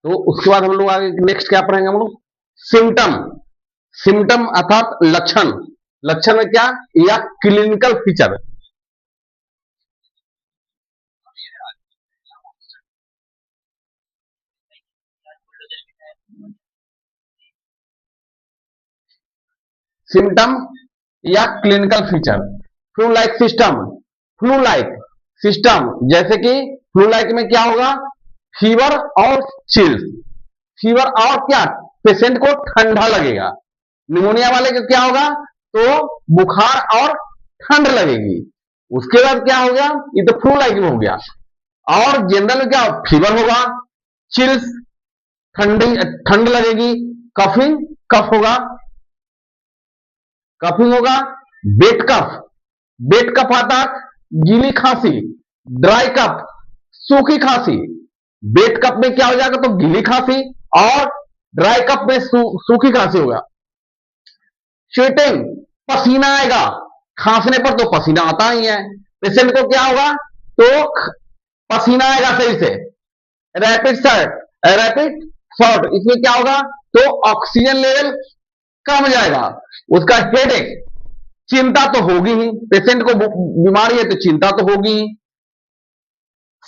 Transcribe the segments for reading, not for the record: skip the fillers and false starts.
तो उसके बाद हम लोग आगे नेक्स्ट क्या पढ़ेंगे हम लोग, सिम्टम। सिम्टम अर्थात लक्षण। लक्षण में क्या, या क्लिनिकल फीचर। सिम्टम या clinical feature. Flu like system. Flu like system, जैसे कि फ्लू लाइक में क्या होगा, फीवर और चिल्स। फीवर और क्या, पेशेंट को ठंडा लगेगा। निमोनिया वाले का क्या होगा, तो बुखार और ठंड लगेगी। उसके बाद क्या हो गया, ये तो फ्लू लाइक में हो गया। और जनरल में क्या, फीवर होगा, चिल्स ठंडी ठंड लगेगी, कफिंग कफ होगा, कफिंग होगा, बेट कफ। बेट कफ आता है, गीली खांसी, ड्राई कफ, सूखी खांसी। बेट कफ में क्या हो जाएगा, तो गीली खांसी, और ड्राई कफ में सूखी खांसी होगा। स्वेटिंग, पसीना आएगा, खांसने पर तो पसीना आता ही है। पेशेंट को क्या होगा, तो पसीना आएगा शरीर से। रैपिड सर्ट, रैपिड शॉर्ट, इसमें क्या होगा, तो ऑक्सीजन लेवल कम जाएगा। उसका हेडेक, चिंता तो होगी ही, पेशेंट को बीमारी है तो चिंता तो होगी ही।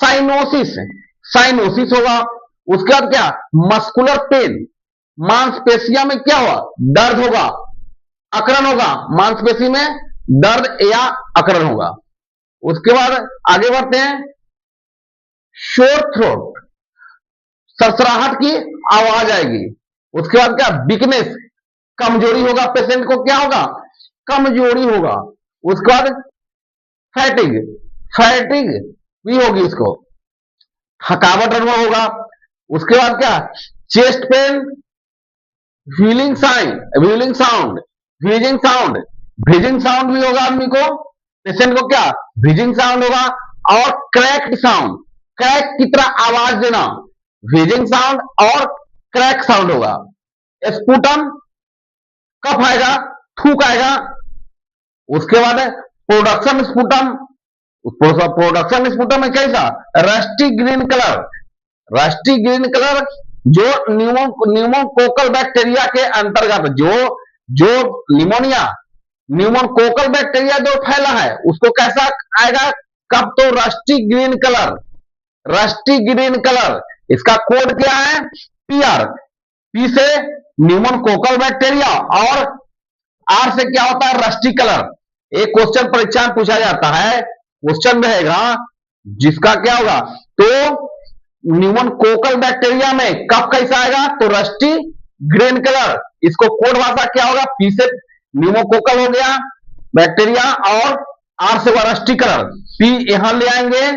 साइनोसिस, साइनोसिस होगा। उसके बाद क्या, मस्कुलर पेन, मांसपेशिया में क्या होगा, दर्द होगा, अकड़न होगा, मांसपेशी में दर्द या अकड़न होगा। उसके बाद आगे बढ़ते हैं, शोर थ्रोट, सरसराहट की आवाज आएगी। उसके बाद क्या, वीकनेस, कमजोरी होगा, पेशेंट को क्या होगा, कमजोरी होगा। उसके बाद फैटिग, फैटिग भी होगी, इसको थकावट अनुभव होगा। उसके बाद क्या, chest pain, wheeling sign, wheeling sound, wheezing sound, wheezing sound भी होगा आदमी को, पेशेंट को क्या, व्हीजिंग साउंड होगा। और क्रैक्ड साउंड, क्रैक की तरह आवाज देना, व्हीजिंग साउंड और क्रैक साउंड होगा। स्पुटम, कफ आएगा, थूक आएगा। उसके बाद प्रोडक्शन स्पुटम, प्रोडक्शन स्पुटम में कैसा, rusty green colour, rusty green colour, जो न्यूमोकोकल बैक्टीरिया के अंतर्गत, जो जो निमोनिया, न्यूमोकोकल बैक्टीरिया जो फैला है उसको कैसा आएगा, कब, तो rusty green colour, rusty green colour. इसका कोड क्या है, पीआर। पी से न्यूमोकोकल बैक्टीरिया, और आर से क्या होता है, रस्टी कलर। एक क्वेश्चन परीक्षा में पूछा जाता है, क्वेश्चन रहेगा जिसका क्या होगा, तो न्यूमोकोकल बैक्टीरिया में कब कैसा आएगा, तो रस्टी ग्रीन कलर। इसको कोड भाषा क्या होगा, पी से न्यूमोकोकल हो गया बैक्टीरिया, और आर से होगा रस्टी कलर। पी यहां ले आएंगे,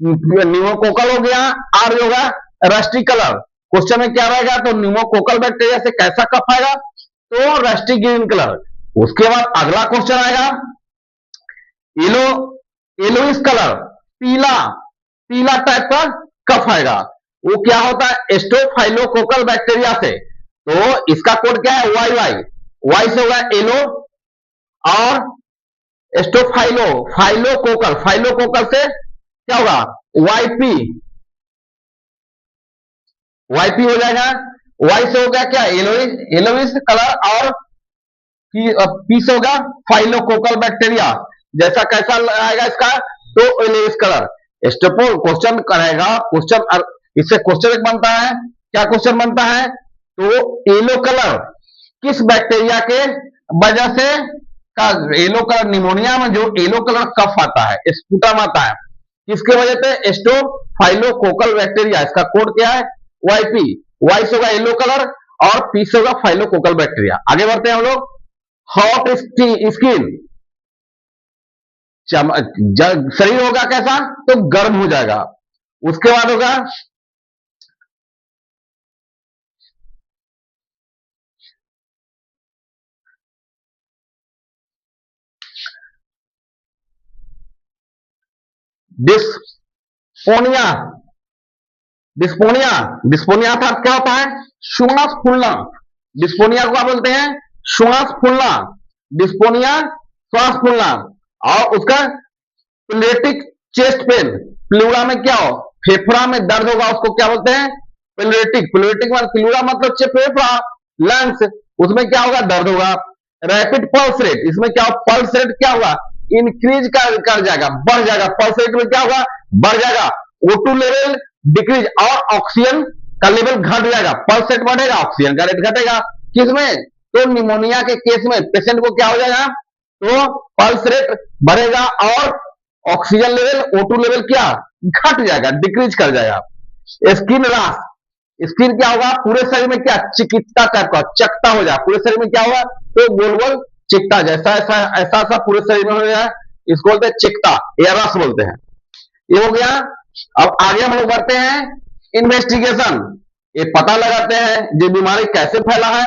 न्यूमोकोकल हो गया, आर होगा रस्टी कलर। क्वेश्चन में क्या रहेगा, तो न्यूमोकोकल बैक्टीरिया से कैसा कफ आएगा, तो रस्टी ग्रीन कलर। उसके बाद अगला क्वेश्चन आएगा, येलो, येलोइश कलर, पीला, पीला टाइप का कफ आएगा। वो क्या होता है, स्टोफाइलोकोकल बैक्टीरिया से। तो इसका कोड क्या है, वाई वाई। वाई से होगा येलो, और स्टोफाइलो, फाइलोकोकल, फाइलोकोकल से क्या होगा, वाईपी, वाईपी हो जाएगा। वाई से हो गया क्या, येलोइश, येलोइश कलर, और पी से होगा फाइलोकोकल बैक्टीरिया। जैसा कैसा आएगा इसका, तो येलोइश कलर। स्टेपो क्वेश्चन करेगा, क्वेश्चन इससे क्वेश्चन एक बनता है, क्या क्वेश्चन बनता है, तो येलो कलर किस बैक्टीरिया के वजह से का, येलो कलर निमोनिया में जो येलो कलर कफ आता है, स्पुटम आता है, किसके वजह से, स्टोफाइलोकोकल बैक्टीरिया। इसका कोड क्या है, वाईपी। वाई से होगा येलो कलर, और पी से होगा फाइलोकोकल बैक्टीरिया। आगे बढ़ते हैं हम लोग, हॉट स्किन, शरीर होगा कैसा, तो गर्म हो जाएगा। उसके बाद होगा डिस्पोनिया, डिस्पोनिया, डिस्पोनिया था क्या होता है, श्वास फूलना। डिस्पोनिया को क्या बोलते हैं, श्वास फूलना, डिस्पोनिया श्वास फूलना। और उसका प्लेटिक चेस्ट पेन, प्लूरा में क्या हो, फेफड़ा में दर्द होगा, उसको क्या बोलते हैं, प्लूरेटिक मतलब प्लूरा मतलब फेफड़ा, लंग्स, उसमें क्या होगा, दर्द होगा। रैपिड पल्स रेट, इसमें क्या होगा, पल्स रेट क्या होगा, इंक्रीज कर जाएगा, बढ़ जाएगा। पल्स रेट में क्या होगा, बढ़ जाएगा। O2 लेवल डिक्रीज, और ऑक्सीजन का लेवल घट जाएगा। पल्स रेट बढ़ेगा, ऑक्सीजन का रेट घटेगा। किसमें, तो निमोनिया के केस में पेशेंट को क्या हो जाएगा, तो पल्स रेट बढ़ेगा और ऑक्सीजन लेवल, O2 लेवल क्या घट जाएगा, डिक्रीज कर जाएगा। स्किन रैश, स्किन क्या होगा, पूरे शरीर में क्या, चिकित्सा टाइप का चकता हो जाए, पूरे शरीर में क्या होगा, तो गोल गोल चिकता जैसा ऐसा ऐसा ऐसा पूरे शरीर में हो जाए, इसको बोलते हैं चिकता या रस बोलते हैं। ये हो गया। अब आगे हम लोग बढ़ते हैं इन्वेस्टिगेशन, ये पता लगाते हैं ये बीमारी कैसे फैला है।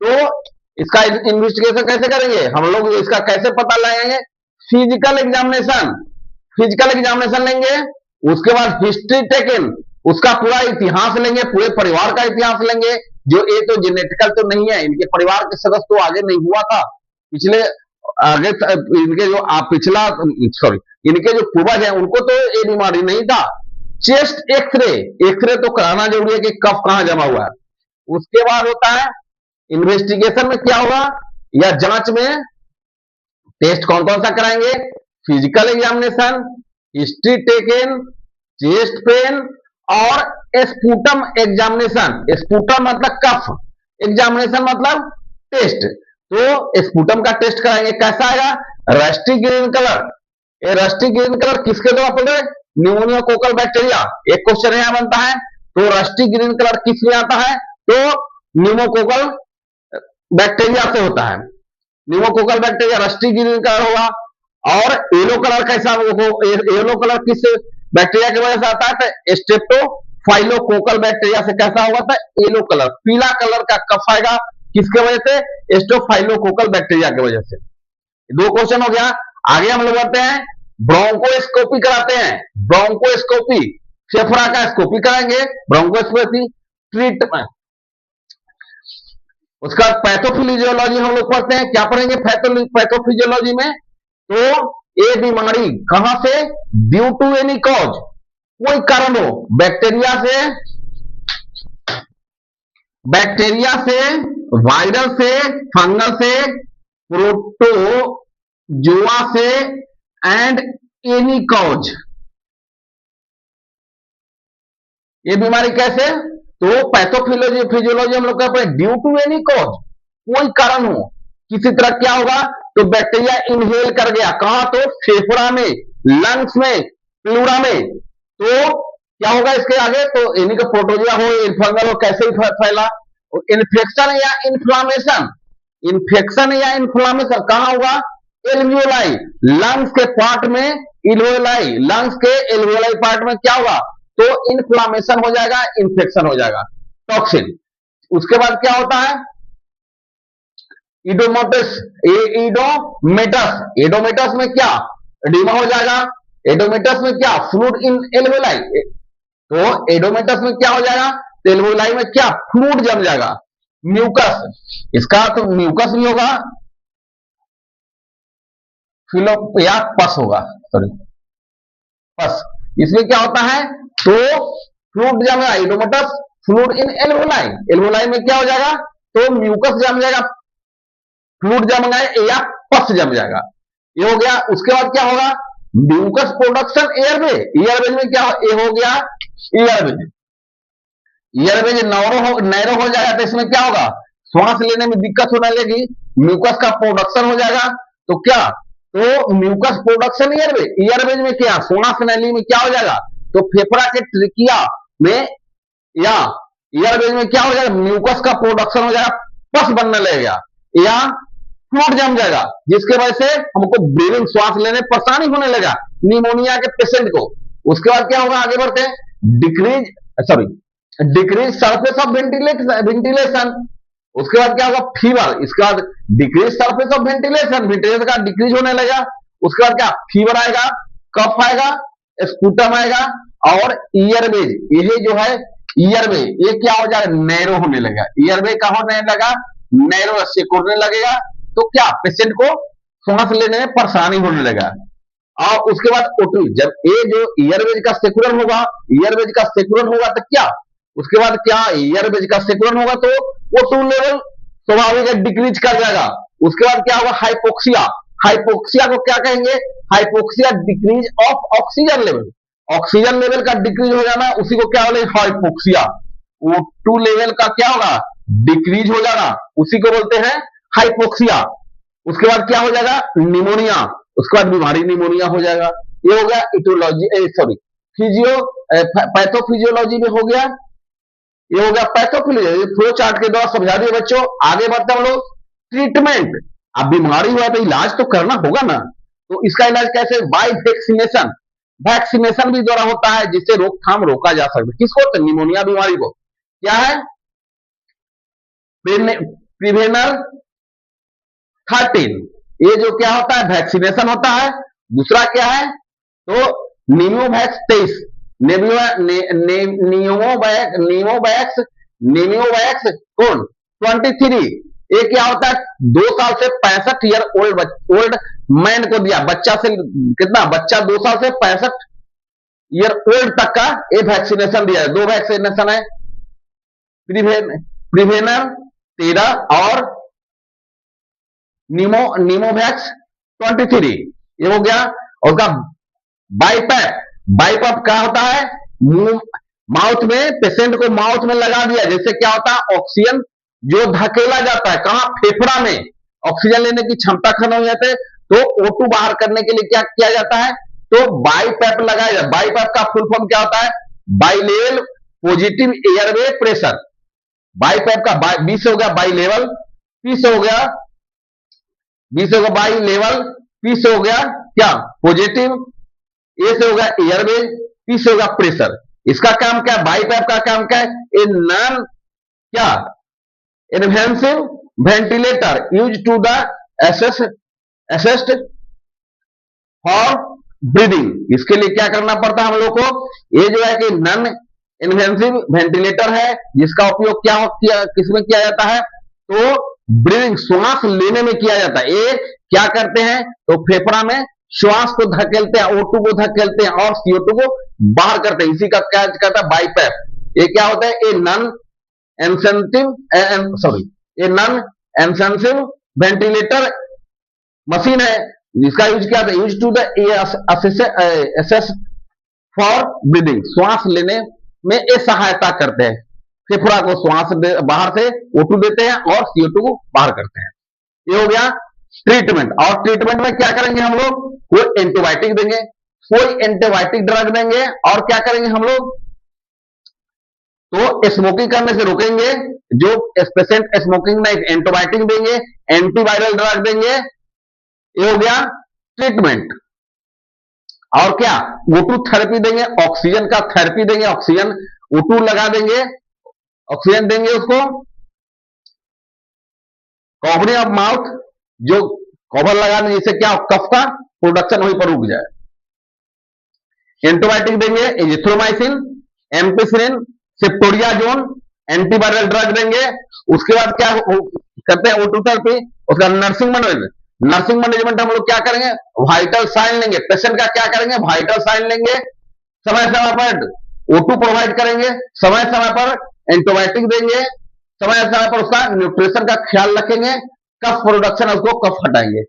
तो इसका इन्वेस्टिगेशन कैसे करेंगे हम लोग, इसका कैसे पता लगाएंगे, फिजिकल एग्जामिनेशन, फिजिकल एग्जामिनेशन लेंगे, उसके बाद हिस्ट्री टेकन, उसका पूरा इतिहास लेंगे, पूरे परिवार का इतिहास लेंगे। जो ये तो जेनेटिकल तो नहीं है, इनके परिवार के सदस्य तो आगे नहीं हुआ था, पिछले आगे इनके जो पिछला सॉरी इनके जो पूर्वज हैं उनको तो ये बीमारी नहीं था। चेस्ट एक्सरे, एक्सरे तो कराना जरूरी है कि कफ कहां जमा हुआ है। उसके बाद होता है इन्वेस्टिगेशन में क्या होगा, या जांच में टेस्ट कौन कौन सा कराएंगे, physical examination, history taken, chest pain और स्पूटम एग्जामिनेशन। स्पूटम मतलब कफ, एग्जामिनेशन मतलब टेस्ट। तो स्पूटम का टेस्ट कराएंगे, कैसा आएगा, रस्टी ग्रीन कलर। ये रस्टी ग्रीन कलर किसके द्वारा पड़े, न्यूमोनियोकोकल बैक्टीरिया। एक क्वेश्चन यहां बनता है, तो रस्टी ग्रीन कलर किस में आता है, तो न्यूमोकोकल बैक्टीरिया से होता है। Pneumococcal bacteria rusty green colour होगा। और येलो कलर कैसा, येलो कलर किस बैक्टीरिया की वजह से आता है, तो स्ट्रेप्टोफाइलोकोकल बैक्टीरिया से कैसा होगा था, येलो कलर, पीला कलर का कफ आएगा, किसके वजह से, स्ट्रेप्टोफाइलोकोकल बैक्टीरिया की वजह से। दो क्वेश्चन हो गया। आगे हम लोग बढ़ते हैं, ब्रोंकोस्कोपी कराते हैं, ब्रोंकोस्कोपी, फेफड़ा का स्कोपी कराएंगे, ब्रोंकोस्कोपी ट्रीटमेंट। उसका पैथोफिजियोलॉजी हम लोग पढ़ते हैं, क्या पढ़ेंगे पैथोफिजियोलॉजी में, तो ये बीमारी कहां से, ड्यू टू एनी कॉज, कोई कारण हो, बैक्टीरिया से, वायरस से, फंगस से, प्रोटोजोआ से, एंड एनी कॉज। ये बीमारी कैसे, तो पैथोफिजियोलॉजी हम लोग कहते हैं ड्यू टू एनी कॉज, कोई कारण हो, किसी तरह क्या होगा, तो बैक्टीरिया इनहेल कर गया, कहां, तो फेफड़ा में, लंग्स में, प्लूरा में, तो क्या होगा इसके आगे, तो इन्हीं का प्रोटोजोआ हो, फंगल हो, कैसे फैला, इन्फेक्शन या इन्फ्लामेशन, इन्फेक्शन या इन्फ्लामेशन कहां होगा, एल्वियोलाई, लंग्स के पार्ट में, एल्वियोलाई, लंग्स के एल्वियोलाई पार्ट में क्या होगा, तो इन्फ्लामेशन हो जाएगा, इन्फेक्शन हो जाएगा, टॉक्सिन। उसके बाद क्या होता है, इडोमेटस, एडोमेटस में क्या, एडिमा हो जाएगा, एडोमेटस में क्या, फ्लूइड इन एल्वियोलाई, तो एडोमेटस में क्या हो जाएगा, एल्वियोलाई में क्या, फ्लूइड जम जाएगा। म्यूकस, इसका तो म्यूकस भी होगा, फिलोपिया पस होगा, सॉरी पस, इसमें क्या होता है, तो फ्लूइड जम जाएगा, एडोमेटस फ्लूइड इन एल्वियोलाई, एल्वियोलाई में क्या हो जाएगा, तो म्यूकस जम जाएगा, फ्लूइड जम गए या पस जम जाएगा, ये हो गया। उसके बाद क्या होगा, म्यूकस प्रोडक्शन एयरवे, एयरवेज में क्या ये हो गया, एयरवेज, एयरवेज नैरो हो जाएगा, तो इसमें क्या होगा, श्वास लेने में दिक्कत होने लगी, म्यूकस का प्रोडक्शन हो जाएगा, तो क्या, तो म्यूकस प्रोडक्शन एयरवे, एयरवेज में क्या, श्वास नली में क्या हो जाएगा, तो फेफड़ा के ट्रिकिया में या एयरवेज में क्या हो जाएगा, म्यूकस का प्रोडक्शन हो जाएगा, पस बनने लगेगा या फ्लूइड जम जाएगा, जिसके वजह से हमको ब्रीदिंग, श्वास लेने परेशानी होने लगा, निमोनिया के पेशेंट को। उसके बाद क्या होगा, आगे बढ़ते हैं, डिक्रीज सरफेस ऑफ वेंटिलेशन। उसके बाद क्या होगा, फीवर, इसके बाद decrease surface of ventilation, ventilation का डिक्रीज होने लगा। उसके बाद क्या, फीवर आएगा, कफ आएगा, स्पूटम आएगा, और ईयरवेज, ये जो है ईयरवे, ये क्या हो जाएगा, नैरो होने लगा, ईयरवे का होने लगा, नैरो सिकुड़ने लगेगा, तो क्या, पेशेंट को सांस लेने में परेशानी होने लगा। और उसके बाद O2, जब ये जो ईयरवेज का सिकुड़न होगा, ईयरवेज का सिकुड़न होगा तो क्या, उसके बाद क्या एयरवेज का सिकुड़न होगा तो O2 लेवल स्वाभाविक है डिक्रीज कर जाएगा। उसके बाद क्या होगा हाइपोक्सिया। हाइपोक्सिया को क्या कहेंगे, hypoxia decrease of oxygen level, oxygen level का डिक्रीज हो जाना उसी को क्या बोलेंगे हाइपोक्सिया। O2 लेवल का क्या होगा डिक्रीज हो जाना उसी को बोलते हैं हाइपोक्सिया। उसके बाद क्या हो जाएगा निमोनिया, उसके बाद बीमारी निमोनिया हो जाएगा। ये हो गया इटोलॉजी सॉरी फिजियो पैथोफिजियोलॉजी में हो गया, ये हो गया पैथोफिजियोलॉजी। फ्लो चार्ट के द्वारा समझा दिए बच्चों। आगे बढ़ते हम लोग ट्रीटमेंट। अब बीमारी हुआ तो इलाज तो करना होगा ना, तो इसका इलाज कैसे बाय वैक्सीनेशन, वैक्सीनेशन भी द्वारा होता है जिससे रोकथाम रोका जा सकता है। किसको निमोनिया बीमारी को क्या है प्रिवेनर 13, ये जो क्या होता है वैक्सीनेशन होता है। दूसरा क्या है तो निमोवैक्स 23, निमोवैक्स कौन 23, ये क्या होता है 2 साल से 65 ईयर ओल्ड मैन को दिया, बच्चा से कितना बच्चा 2 साल से 65 ईयर ओल्ड तक का ये वैक्सीनेशन दिया है। 2 वैक्सीनेशन है प्रिवेनर 13 और निमोवैक्स 23, ये हो गया। और उसका बाइपैप, बाइपैप क्या होता है माउथ में, पेशेंट को माउथ में लगा दिया, जिससे क्या होता है ऑक्सीजन जो धकेला जाता है कहां फेफड़ा में, ऑक्सीजन लेने की क्षमता खत्म हो जाती है तो O2 बाहर करने के लिए क्या किया जाता है तो बाइपैप लगाया जाता है। बाइपैप का फुल फॉर्म क्या होता है बाइलेवल पॉजिटिव एयरवे प्रेशर। बाइपैप का 20 हो गया बाई लेवल, 30 हो गया 20 हो गया बाई लेवल, 30 हो गया क्या पॉजिटिव, ए से हो गया एयरवे, 30 हो गया प्रेशर। इसका काम क्या है बाइपैप का काम क्या है ए नॉन क्या invasive ventilator use to the assist for breathing. इसके लिए क्या करना पड़ता है हम लोग को, ये जो है कि नॉन इन्वेंसिव वेंटिलेटर है जिसका उपयोग क्या किसमें किया जाता है तो ब्रीदिंग श्वास लेने में किया जाता है। ये क्या करते हैं तो फेफड़ा में श्वास को धकेलते हैं, O2 को धकेलते हैं और CO2 को बाहर करते हैं, इसी का क्या करता है बाइपैप। ये क्या होता है a non invasive ventilator machine है जिसका यूज क्या है use to the assist for breathing, श्वास लेने में ये सहायता करते हैं। फेफड़ा को श्वास बाहर से O2 देते हैं और CO2 को बाहर करते हैं। ये हो गया ट्रीटमेंट। और ट्रीटमेंट में क्या करेंगे हम लोग कोई एंटीबायोटिक देंगे, कोई एंटीबायोटिक ड्रग देंगे और क्या करेंगे हम लोग तो स्मोकिंग करने से रोकेंगे, जो पेशेंट स्मोकिंग में एंटीबायोटिक देंगे, एंटीवायरल ड्रग देंगे। ये हो गया ट्रीटमेंट। और क्या O2 थेरेपी देंगे, ऑक्सीजन का थेरेपी देंगे, ऑक्सीजन O2 लगा देंगे, ऑक्सीजन देंगे उसको। कवरिंग ऑफ माउथ जो कवर लगाने जिससे क्या कफ का प्रोडक्शन वहीं पर रुक जाए। एंटीबायोटिक देंगे एजिथ्रोमाइसिन, एम्पिसिलिन, सेफ्टोरियाजोन, एंटीवायरल ड्रग देंगे। उसके बाद क्या करते हैं O2 थेरेपी। उसका नर्सिंग मैनेजमेंट, नर्सिंग मैनेजमेंट हम लोग क्या करेंगे वाइटल साइन लेंगे, पेशेंट का क्या करेंगे वाइटल साइन लेंगे, समय समय पर O2 प्रोवाइड करेंगे, समय समय पर एंटीबायोटिक देंगे, समय समय पर उसका न्यूट्रिशन का ख्याल रखेंगे, कफ प्रोडक्शन है उसको कफ हटाएंगे।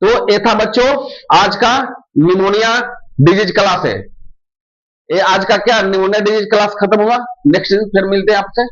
तो ये था बच्चों आज का निमोनिया डिजीज क्लास है। ये आज का क्या निमोनिया डिजीज क्लास खत्म हुआ। नेक्स्ट दिन फिर मिलते हैं आपसे।